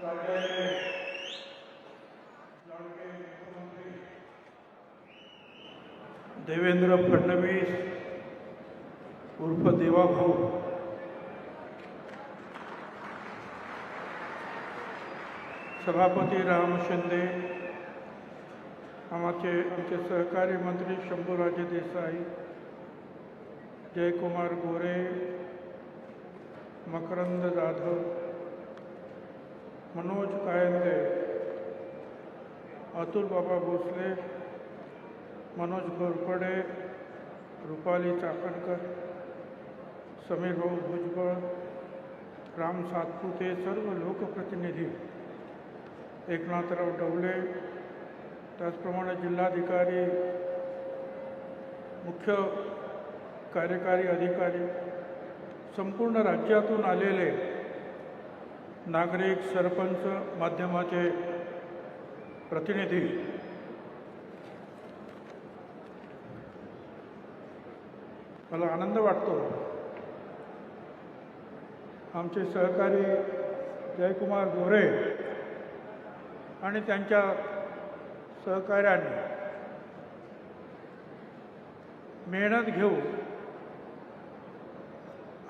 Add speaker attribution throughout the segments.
Speaker 1: राज्याचे लाडके मुख्यमंत्री देवेंद्र फडणवीस उर्फ देवाभाऊ, सभापती राम शिंदे, आमचे सहकारी मंत्री शंभूराजे देसाई, जयकुमार गोरे, मकरंद जाधव, मनोज कायंदे, अतुल बाबा भोसले, मनोज घोरपडे, रुपाली चाकणकर, समीर भाऊ भुजबळ, राम सातपुते, सर्व लोकप्रतिनिधी, एकनाथराव डवले, त्याचप्रमाणे जिल्हाधिकारी, मुख्य कार्यकारी अधिकारी, संपूर्ण राज्यातून आलेले नागरिक, सरपंच, माध्यमाचे प्रतिनिधी, मला आनंद वाटतो आमचे सहकारी जयकुमार गोरे आणि त्यांच्या सहकार्याने मेहनत घेऊन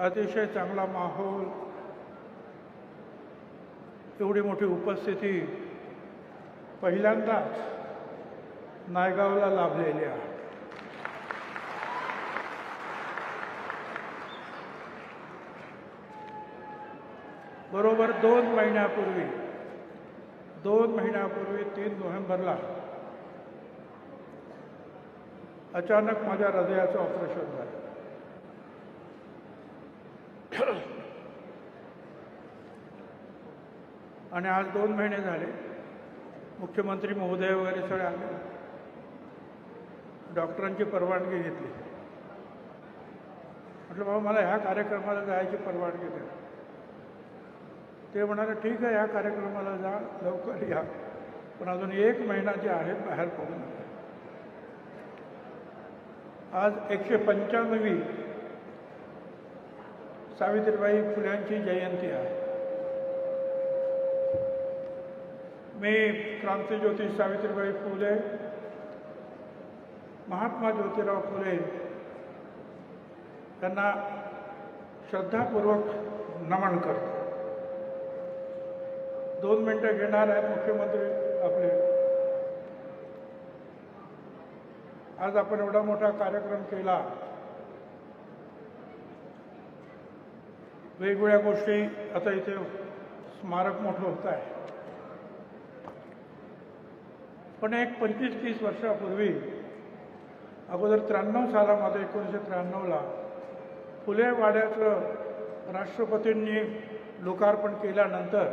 Speaker 1: अतिशय चांगला माहोल, एवढी मोठी उपस्थिती पहिल्यांदाच नायगावला लाभलेली आहे. बरोबर 2 महिन्यापूर्वी 3 नोव्हेंबरला अचानक माझ्या हृदयाचं ऑपरेशन झालं. आणि आज 2 महिने झाले. मुख्यमंत्री महोदय वगैरे सगळे आले, डॉक्टरांची परवानगी घेतली. म्हटलं बाबा मला ह्या कार्यक्रमाला जायची परवानगी द्या. ते म्हणाले ठीक आहे, ह्या कार्यक्रमाला जा, लवकर या, पण अजून 1 महिना जे आहे बाहेर पडू नका. आज 195वी सावित्रीबाई फुल्यांची जयंती आहे. मी क्रांतिज्योती सावित्रीबाई फुले, महात्मा ज्योतिराव फुले यांना श्रद्धापूर्वक नमन करतो. 2 मिनटं घेणार आहेत मुख्यमंत्री आपले. आज आपण एवढा मोठा कार्यक्रम केला, वेगवेगळ्या गोष्टी, आता इथे स्मारक मोठं होत आहे, पण एक 25-30 वर्षापूर्वी, अगोदर 93 सालामध्ये 1993ला फुले वाड्याचं राष्ट्रपतींनी लोकार्पण केल्यानंतर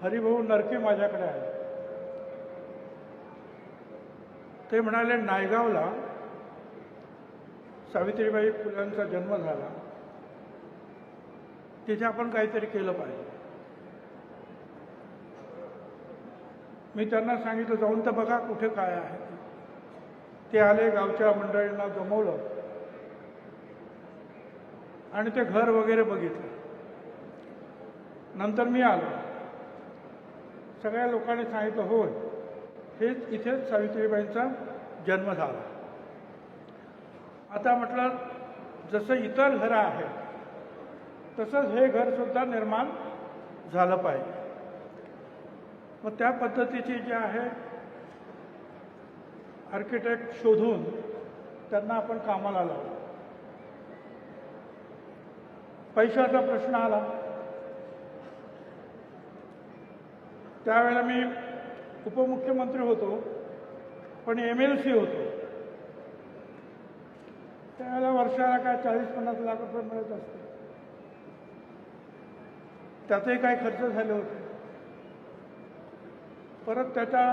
Speaker 1: हरिभाऊ नरके माझ्याकडे आले. ते म्हणाले नायगावला सावित्रीबाई फुल्यांचा जन्म झाला, तिथे आपण काहीतरी केलं पाहिजे. मी त्यांना सांगितलं जाऊन तर बघा कुठे काय आहे. ते आले, गावच्या मंडळींना जमवलं आणि ते घर वगैरे बघितलं. नंतर मी आलो, सगळ्या लोकांनी सांगितलं होय, हेच इथेच सावित्रीबाईंचा जन्म झाला. आता म्हटलं जसं इतर घरं आहेत तसंच हे घरसुद्धा निर्माण झालं पाहिजे. मग त्या पद्धतीची जे आहे आर्किटेक्ट शोधून त्यांना आपण कामाला लावलं. पैशाचा प्रश्न आला. त्यावेळेला मी उपमुख्यमंत्री होतो, पण MLC होतो. त्यावेळेला वर्षाला काय 40-50 लाख रुपये मिळत असते. त्यातही काही खर्च झाले होते. परत त्याचा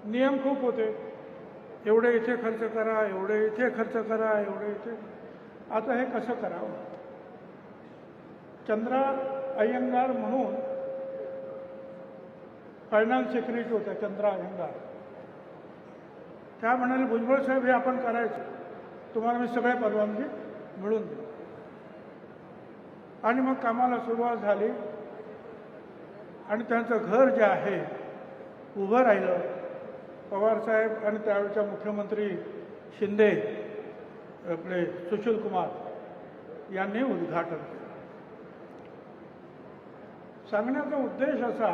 Speaker 1: नियम खूप होते, एवढे इथे खर्च करा, एवढे इथे खर्च करा, एवढे इथे. आता हे कसं करावं? चंद्रा अय्यंगार म्हणून फायनान्स सेक्रेटरी होत्या, चंद्रा अय्यंगार. त्या म्हणाले भुजबळ साहेब हे आपण करायचं, तुम्हाला मी सगळ्या परवानगी मिळून देऊ. आणि मग कामाला सुरुवात झाली आणि त्यांचं घर जे आहे उभं राहिलं. पवारसाहेब आणि त्यावेळच्या मुख्यमंत्री शिंदे आपले सुशीलकुमार यांनी उद्घाटन केलं. सांगण्याचा उद्देश असा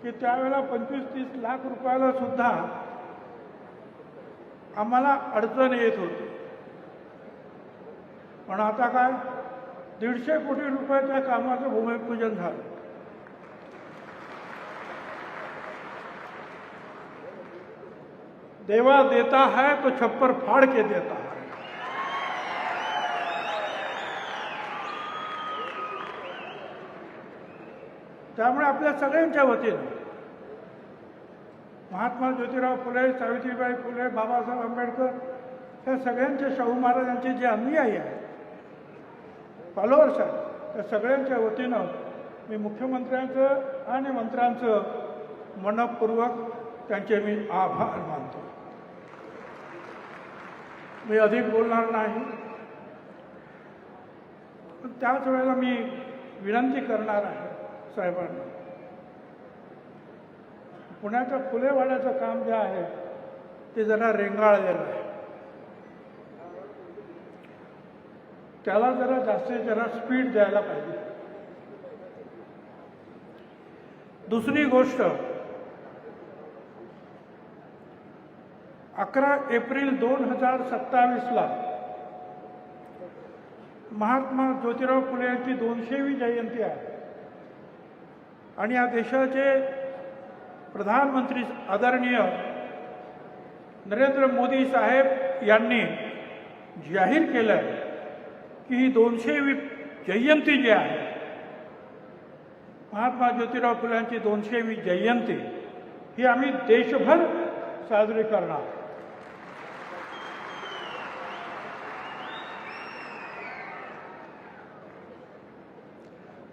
Speaker 1: की त्यावेळेला 25-30 लाख रुपयाला सुद्धा आम्हाला अडचण येत होती. पण आता काय 150 कोटी रुपयाच्या कामाचं भूमिपूजन झालं. देवा देता है तो छप्पर फाड़ के देता है. त्यामुळे आपल्या सगळ्यांच्या वतीनं महात्मा ज्योतिराव फुले, सावित्रीबाई फुले, बाबासाहेब आंबेडकर या सगळ्यांच्या शाहू महाराजांचे जे अनुयायी आहेत, फॉलोअर्स आहेत, त्या सगळ्यांच्या वतीनं मी मुख्यमंत्र्यांचं आणि मंत्र्यांचं मनपूर्वक त्यांचे मी आभार मानतो. मी अधिक बोलणार नाही, पण त्याच वेळेला मी विनंती करणार आहे साहेबांना. पुण्याच्या फुलेवाड्याचं काम जे आहे ते जरा रेंगाळलेलं आहे. त्याला जरा स्पीड द्यायला पाहिजे. दुसरी गोष्ट, 11 एप्रिल 2027ला महात्मा ज्योतिराव फुले यांची 200वी जयंती आहे आणि या देशाचे प्रधानमंत्री आदरणीय नरेंद्र मोदी साहेब यांनी जाहीर केलं आहे की ही 200वी जयंती जी आहे, महात्मा ज्योतिराव फुल्यांची 200वी जयंती, ही आम्ही देशभर साजरी करणार.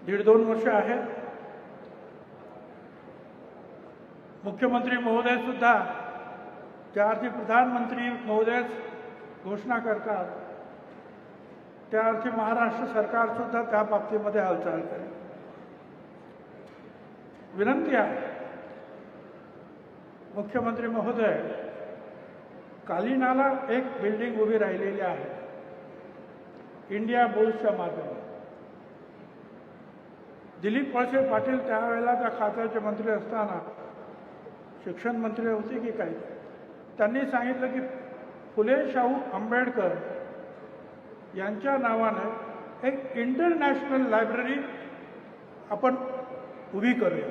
Speaker 1: दीड 2 वर्ष आहेत. मुख्यमंत्री महोदय सुद्धा ज्या अर्थी प्रधानमंत्री महोदय घोषणा करतात त्या अर्थी महाराष्ट्र सरकार सुद्धा त्या बाबतीमध्ये हालचाल करेल. विनंती आहे मुख्यमंत्री महोदय, कालिनाला एक बिल्डिंग उभी राहिलेली आहे इंडिया बुल्सच्या माध्यमातून. दिलीप वळसे पाटील त्यावेळेला त्या खात्याचे मंत्री असताना शिक्षण मंत्री होते की काय, त्यांनी सांगितलं की फुले शाहू आंबेडकर यांच्या नावाने एक इंटरनॅशनल लायब्ररी आपण उभी करूया.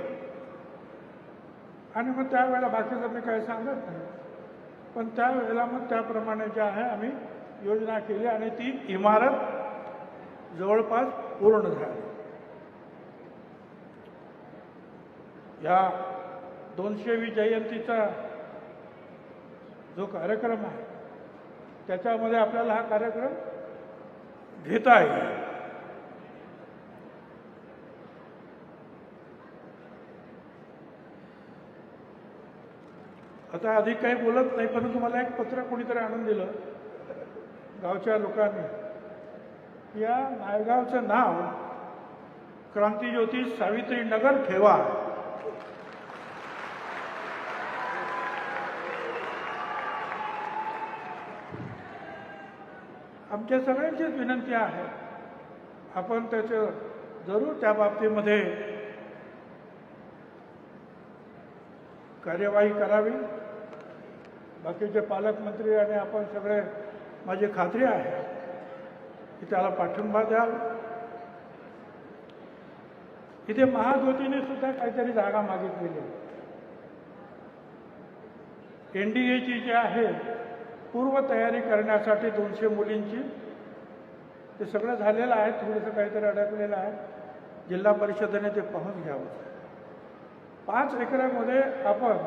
Speaker 1: आणि मग त्यावेळेला बाकीचं मी काही सांगत नाही, पण त्यावेळेला मग त्याप्रमाणे जे आहे आम्ही योजना केली आणि ती इमारत जवळपास पूर्ण झाली. या 200वी जयंतीचा जो कार्यक्रम आहे त्याच्यामध्ये आपल्याला हा कार्यक्रम घेता येईल. आता अधिक काही बोलत नाही, परंतु मला एक पत्र कोणीतरी आणून दिलं गावच्या लोकांनी. या नायगावचं नाव क्रांतिज्योती सावित्री नगर ठेवा. आमच्या सगळ्यांचीच विनंती आहे, आपण त्याचं जरूर त्या बाबतीमध्ये कार्यवाही करावी. बाकीचे पालकमंत्री आणि आपण सगळे, माझी खात्री आहे की त्याला पाठिंबा द्याल. इथे महाज्योतीने सुद्धा काहीतरी जागा मागितलेली आहे. NDAची जी आहे पूर्वतयारी करण्यासाठी 200 मुलींची, ते सगळं झालेलं आहे. थोडंसं काहीतरी अडकलेलं आहे. जिल्हा परिषदेने ते पाहून घ्यावं. 5 एकरामध्ये आपण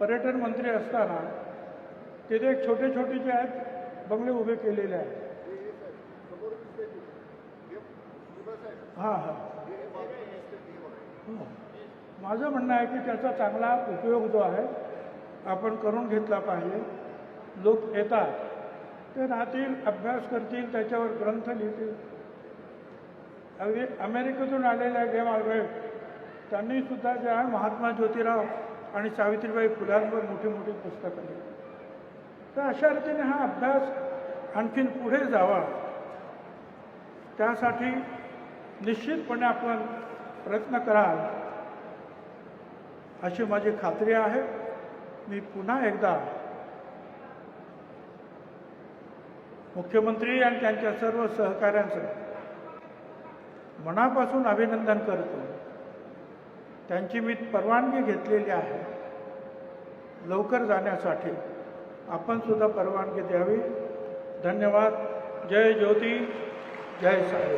Speaker 1: पर्यटन मंत्री असताना तिथे एक छोटे जे आहेत बंगले उभे केलेले आहेत. हां हां, माझं म्हणणं आहे की त्याचा चांगला उपयोग जो आहे आपण करून घेतला पाहिजे. लोक येतात, ते राहतील, अभ्यास करतील, त्याच्यावर ग्रंथ लिहितील, अगदी अमेरिकेतून आलेल्या गेम आल्ब्रेट त्यांनी सुद्धा जे आहे महात्मा ज्योतिराव आणि सावित्रीबाई फुलांवर मोठी मोठी पुस्तकं लिहिली. तर अशा रीतीने हा अभ्यास आणखीन पुढे जावा, त्यासाठी निश्चितपणे आपण प्रयत्न कराल अशी माझी खात्री आहे. मी पुन्हा एकदा मुख्यमंत्री आणि त्यांच्या सर्व सहकाऱ्यांचं मनापासून अभिनंदन करतो. त्यांची मी परवानगी घेतलेली आहे लवकर जाण्यासाठी. आपण सुद्धा परवानगी द्यावी. धन्यवाद. जय ज्योती, जय साई.